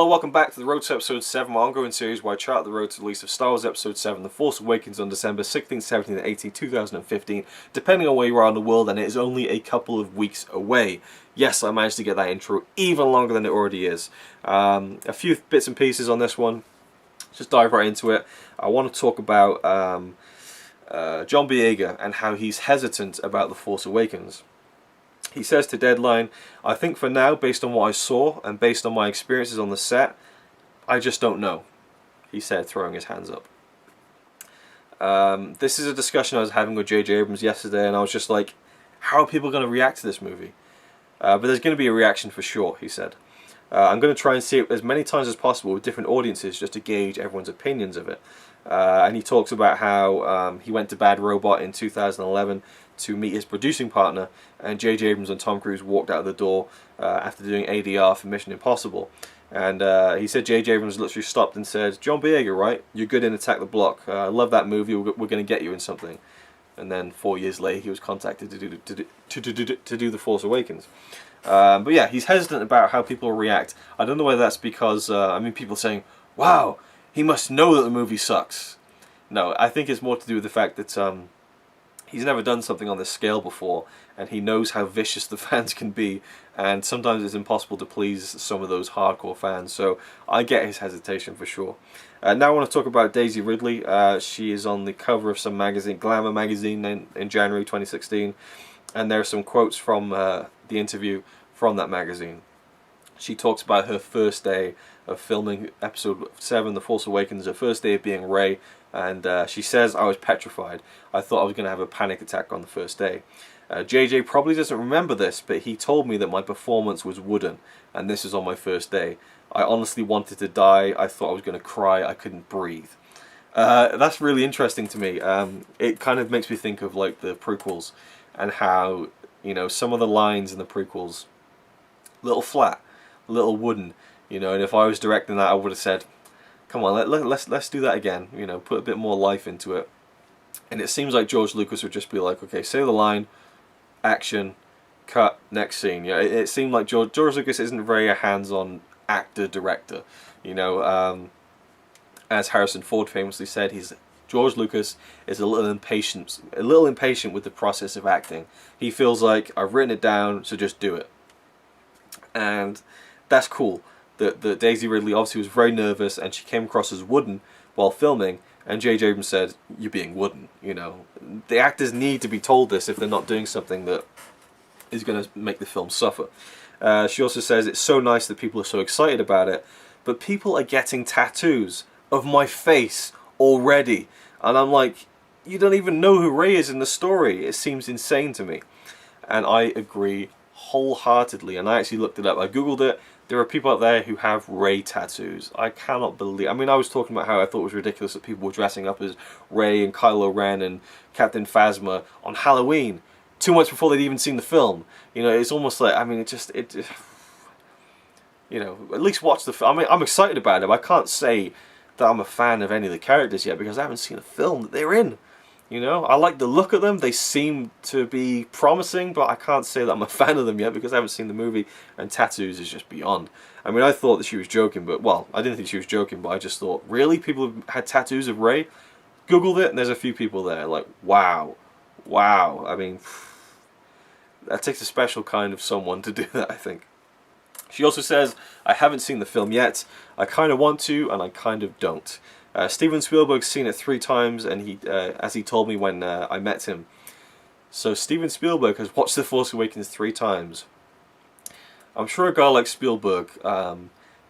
Hello, welcome back to the Road to Episode 7, my ongoing series where I chart the road to the release of Star Wars Episode 7, The Force Awakens on December 16th, 17th and 18th, 2015, depending on where you are in the world, and it is only a couple of weeks away. Yes, I managed to get that intro even longer than it already is. A few bits and pieces on this one, just dive right into it. I want to talk about John Boyega and how he's hesitant about The Force Awakens. He says to Deadline, "I think for now, based on what I saw and based on my experiences on the set, I just don't know," he said, throwing his hands up. This is a discussion I was having with J.J. Abrams yesterday, and I was just like, how are people going to react to this movie? But there's going to be a reaction for sure, he said. I'm going to try and see it as many times as possible with different audiences just to gauge everyone's opinions of it. And he talks about how he went to Bad Robot in 2011 to meet his producing partner, and J.J. Abrams and Tom Cruise walked out of the door after doing ADR for Mission Impossible. And he said J.J. Abrams literally stopped and said, "John Boyega, right? You're good in Attack the Block. I love that movie. We're going to get you in something." And then 4 years later, he was contacted to do The Force Awakens. But yeah, he's hesitant about how people react. I don't know whether that's because, people saying, "Wow, he must know that the movie sucks." No, I think it's more to do with the fact that he's never done something on this scale before, and he knows how vicious the fans can be, and sometimes it's impossible to please some of those hardcore fans, so I get his hesitation for sure. Now I want to talk about Daisy Ridley. She is on the cover of some magazine, Glamour magazine, in January 2016, and there are some quotes from the interview from that magazine. She talks about her first day of filming Episode 7, The Force Awakens, her first day of being Rey, and she says, "I was petrified. I thought I was going to have a panic attack on the first day." JJ probably doesn't remember this, but he told me that my performance was wooden, and this is on my first day. "I honestly wanted to die. I thought I was going to cry. I couldn't breathe." That's really interesting to me. It kind of makes me think of like the prequels, and how, you know, some of the lines in the prequels, little flat, little wooden, you know, and if I was directing that, I would have said, "Come on, let's do that again," you know, put a bit more life into it. And it seems like George Lucas would just be like, "Okay, say the line, action, cut, next scene." You know, it seemed like George Lucas isn't very a hands-on actor-director, you know. As Harrison Ford famously said, George Lucas is a little impatient with the process of acting. He feels like, "I've written it down, so just do it." And that's cool. That Daisy Ridley obviously was very nervous, and she came across as wooden while filming, and J.J. Abrams said, "You're being wooden." You know, the actors need to be told this if they're not doing something that is going to make the film suffer. She also says, "It's so nice that people are so excited about it, but people are getting tattoos of my face already." And I'm like, you don't even know who Rey is in the story. It seems insane to me. And I agree wholeheartedly, and I actually looked it up. I googled it. There are people out there who have Rey tattoos. I cannot believe... I mean, I was talking about how I thought it was ridiculous that people were dressing up as Rey and Kylo Ren and Captain Phasma on Halloween 2 months before they'd even seen the film. You know, it's almost like... I mean, you know, at least watch the film. I mean, I'm excited about it, but I can't say that I'm a fan of any of the characters yet because I haven't seen a film that they're in. You know, I like the look of them. They seem to be promising, but I can't say that I'm a fan of them yet because I haven't seen the movie, and tattoos is just beyond. I mean, I thought that she was joking, but, well, I didn't think she was joking, but I just thought, really? People have had tattoos of Rey? Googled it, and there's a few people there, like, wow. Wow. I mean, that takes a special kind of someone to do that, I think. She also says, "I haven't seen the film yet. I kind of want to, and I kind of don't. Steven Spielberg's seen it 3 times, and he, as he told me when I met him." So Steven Spielberg has watched The Force Awakens 3 times. I'm sure a guy like Spielberg,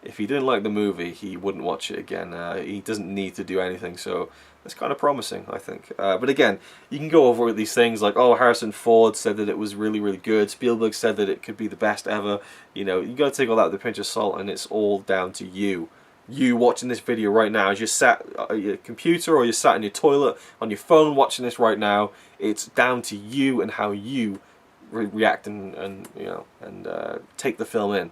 if he didn't like the movie, he wouldn't watch it again. He doesn't need to do anything, so that's kind of promising, I think. But again, you can go over these things like, oh, Harrison Ford said that it was really, really good. Spielberg said that it could be the best ever. You know, you got to take all that with a pinch of salt, and it's all down to you. You watching this video right now, as you're sat at your computer or you're sat in your toilet on your phone watching this right now, it's down to you and how you react and you know, and take the film in.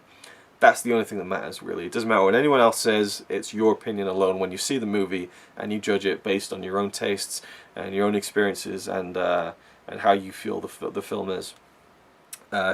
That's the only thing that matters, really. It doesn't matter what anyone else says. It's your opinion alone when you see the movie, and you judge it based on your own tastes and your own experiences and how you feel the film is.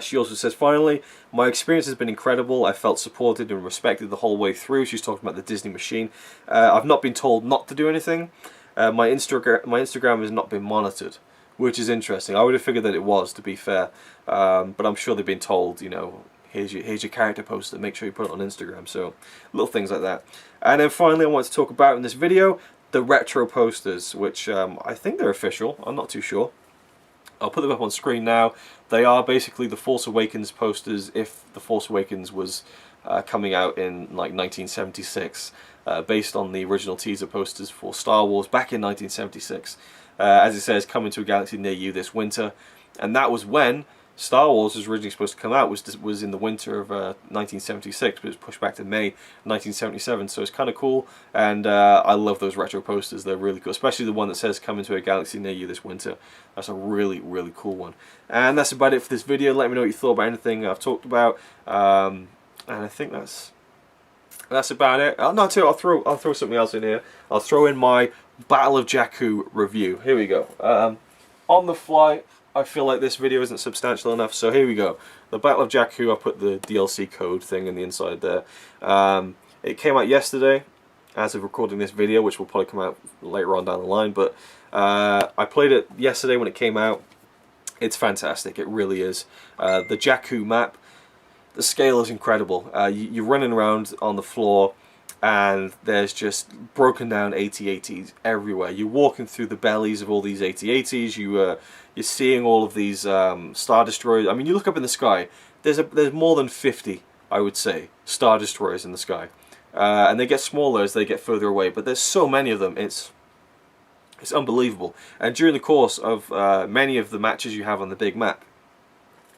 She also says, finally, my experience has been incredible. I felt supported and respected the whole way through. She's talking about the Disney machine. I've not been told not to do anything. My Instagram has not been monitored, which is interesting. I would have figured that it was, to be fair. But I'm sure they've been told, you know, here's your character poster, make sure you put it on Instagram. So, little things like that. And then finally, I want to talk about in this video, the retro posters, which I think they're official. I'm not too sure. I'll put them up on screen now. They are basically the Force Awakens posters if the Force Awakens was coming out in like 1976, based on the original teaser posters for Star Wars back in 1976. As it says, coming to a galaxy near you this winter. And that was when Star Wars was originally supposed to come out, was in the winter of 1976, but it was pushed back to May 1977, so it's kind of cool, and I love those retro posters. They're really cool, especially the one that says coming to a galaxy near you this winter. That's a really, really cool one. And that's about it for this video. Let me know what you thought about anything I've talked about, and I think that's about it. No, I'll throw something else in here. I'll throw in my Battle of Jakku review. Here we go. On the fly, I feel like this video isn't substantial enough, so here we go. The Battle of Jakku, I put the DLC code thing in the inside there. It came out yesterday, as of recording this video, which will probably come out later on down the line, but I played it yesterday when it came out. It's fantastic, it really is. The Jakku map, the scale is incredible. You're running around on the floor, and there's just broken down AT-ATs everywhere. You're walking through the bellies of all these AT-ATs. You're seeing all of these Star Destroyers. I mean, you look up in the sky, there's more than 50, I would say, Star Destroyers in the sky. And they get smaller as they get further away, but there's so many of them, it's unbelievable. And during the course of many of the matches you have on the big map,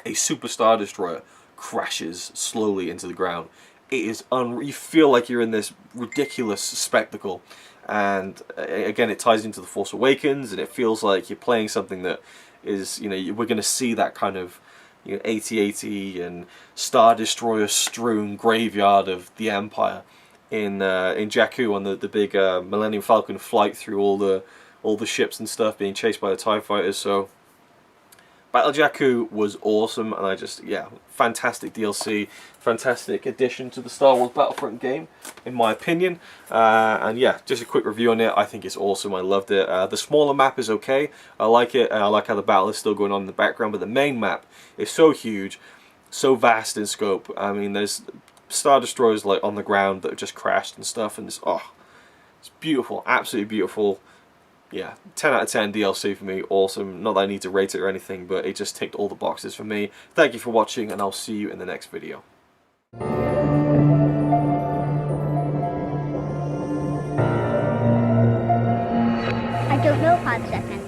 a Super Star Destroyer crashes slowly into the ground. It is you feel like you're in this ridiculous spectacle, and again, it ties into the Force Awakens, and it feels like you're playing something that is, you know, we're going to see that kind of, you know, AT-AT and Star Destroyer strewn graveyard of the Empire in Jakku on the big Millennium Falcon flight through all the ships and stuff, being chased by the TIE fighters. So Battle of Jakku was awesome, and yeah, fantastic DLC, fantastic addition to the Star Wars Battlefront game, in my opinion. And yeah, just a quick review on it. I think it's awesome. I loved it. The smaller map is okay. I like it. I like how the battle is still going on in the background, but the main map is so huge, so vast in scope. I mean, there's Star Destroyers like on the ground that have just crashed and stuff, and it's beautiful, absolutely beautiful. Yeah, 10 out of 10 DLC for me, awesome. Not that I need to rate it or anything, but it just ticked all the boxes for me. Thank you for watching, and I'll see you in the next video. I don't know, 5 seconds.